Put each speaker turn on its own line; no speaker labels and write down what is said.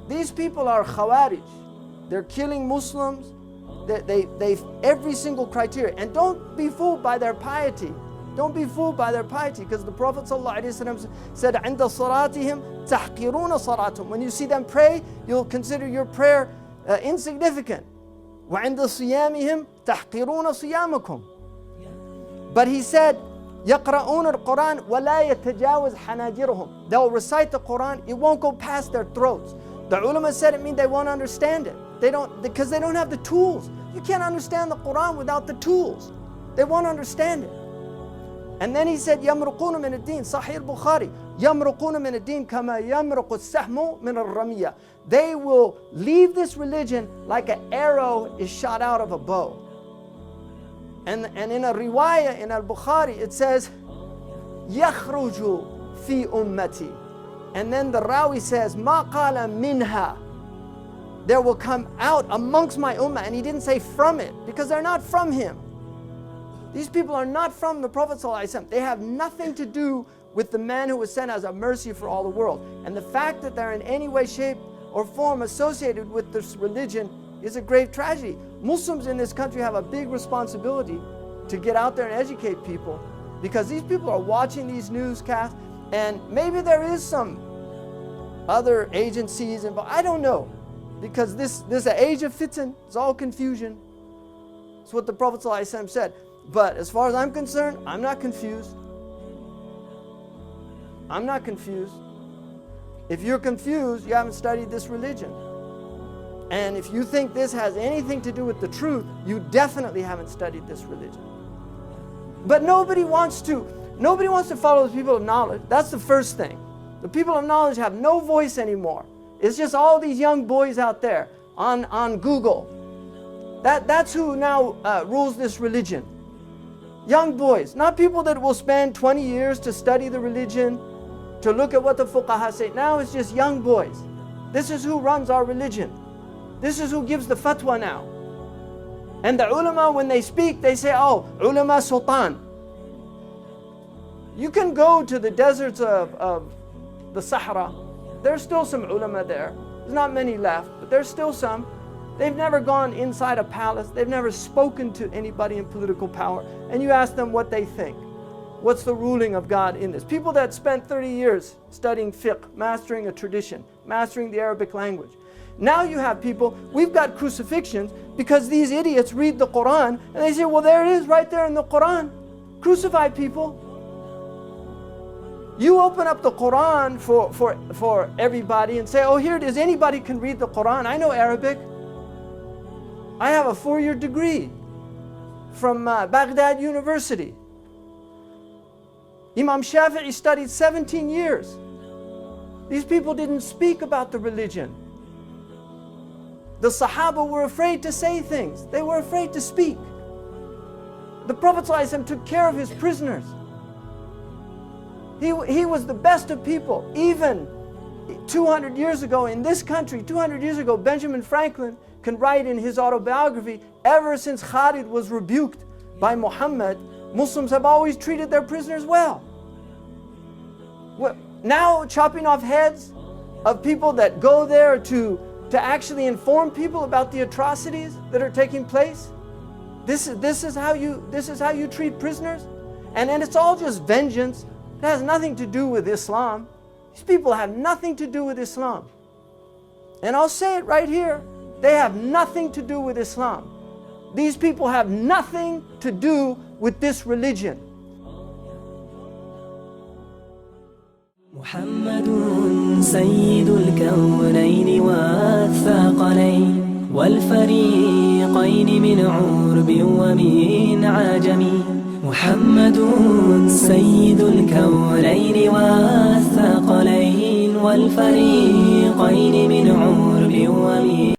These people are Khawarij. They're killing Muslims. They every single criteria. And don't be fooled by their piety. Don't be fooled by their piety, because the Prophet ﷺ said, عند صلاتهم تحقرون صلاتهم. When you see them pray, you'll consider your prayer insignificant. وعند صيامهم تحقرون صيامكم. But he said, يقرؤون القرآن ولا يتجاوز حناجرهم. They'll recite the Quran, it won't go past their throats. The ulama said it means they won't understand it. Because they don't have the tools. You can't understand the Quran without the tools. They won't understand it. And then he said, يمرقون من الدين. Sahih al-Bukhari. يمرقون من الدين كما يمرق السهم من الرمية. They will leave this religion like an arrow is shot out of a bow. And in a riwayah in al-Bukhari it says, يخرج في أمتي. And then the Rawi says, ما قال منها. There will come out amongst my ummah. And he didn't say from it, because they're not from him. These people are not from the Prophet ﷺ. They have nothing to do with the man who was sent as a mercy for all the world. And the fact that they're in any way, shape, or form associated with this religion is a grave tragedy. Muslims in this country have a big responsibility to get out there and educate people, because these people are watching these newscasts, and maybe there is some other agencies involved. I don't know, because this is an age of fitan. It's all confusion. It's what the Prophet ﷺ said. But as far as I'm concerned, I'm not confused. I'm not confused. If you're confused, you haven't studied this religion. And if you think this has anything to do with the truth, you definitely haven't studied this religion. But nobody wants to follow the people of knowledge. That's the first thing. The people of knowledge have no voice anymore. It's just all these young boys out there on Google. That's who now rules this religion. Young boys, not people that will spend 20 years to study the religion, to look at what the fuqaha say. Now it's just young boys. This is who runs our religion. This is who gives the fatwa now. And the ulama, when they speak, they say, oh, ulama sultan. You can go to the deserts of the Sahara. There's still some ulama there. There's not many left, but there's still some. They've never gone inside a palace. They've never spoken to anybody in political power. And you ask them what they think. What's the ruling of God in this? People that spent 30 years studying fiqh, mastering a tradition, mastering the Arabic language. Now you have people, we've got crucifixions because these idiots read the Quran and they say, well, there it is right there in the Quran. Crucify people. You open up the Quran for everybody and say, oh, here it is. Anybody can read the Quran. I know Arabic. I have a 4-year degree from Baghdad University. Imam Shafi'i studied 17 years. These people didn't speak about the religion. The Sahaba were afraid to say things. They were afraid to speak. The Prophet ﷺ took care of his prisoners. He was the best of people. Even 200 years ago in this country, 200 years ago, Benjamin Franklin can write in his autobiography, ever since Khalid was rebuked by Muhammad, Muslims have always treated their prisoners well. Now chopping off heads of people that go there to actually inform people about the atrocities that are taking place. This is how you treat prisoners, and it's all just vengeance. It has nothing to do with Islam. These people have nothing to do with Islam. And I'll say it right here. They have nothing to do with Islam. These people have nothing to do with this religion.
محمد سيد الكونين والثقلين والفريقين من عرب ومن عجم. محمد سيد الكونين والثقلين والفريقين من عرب ومن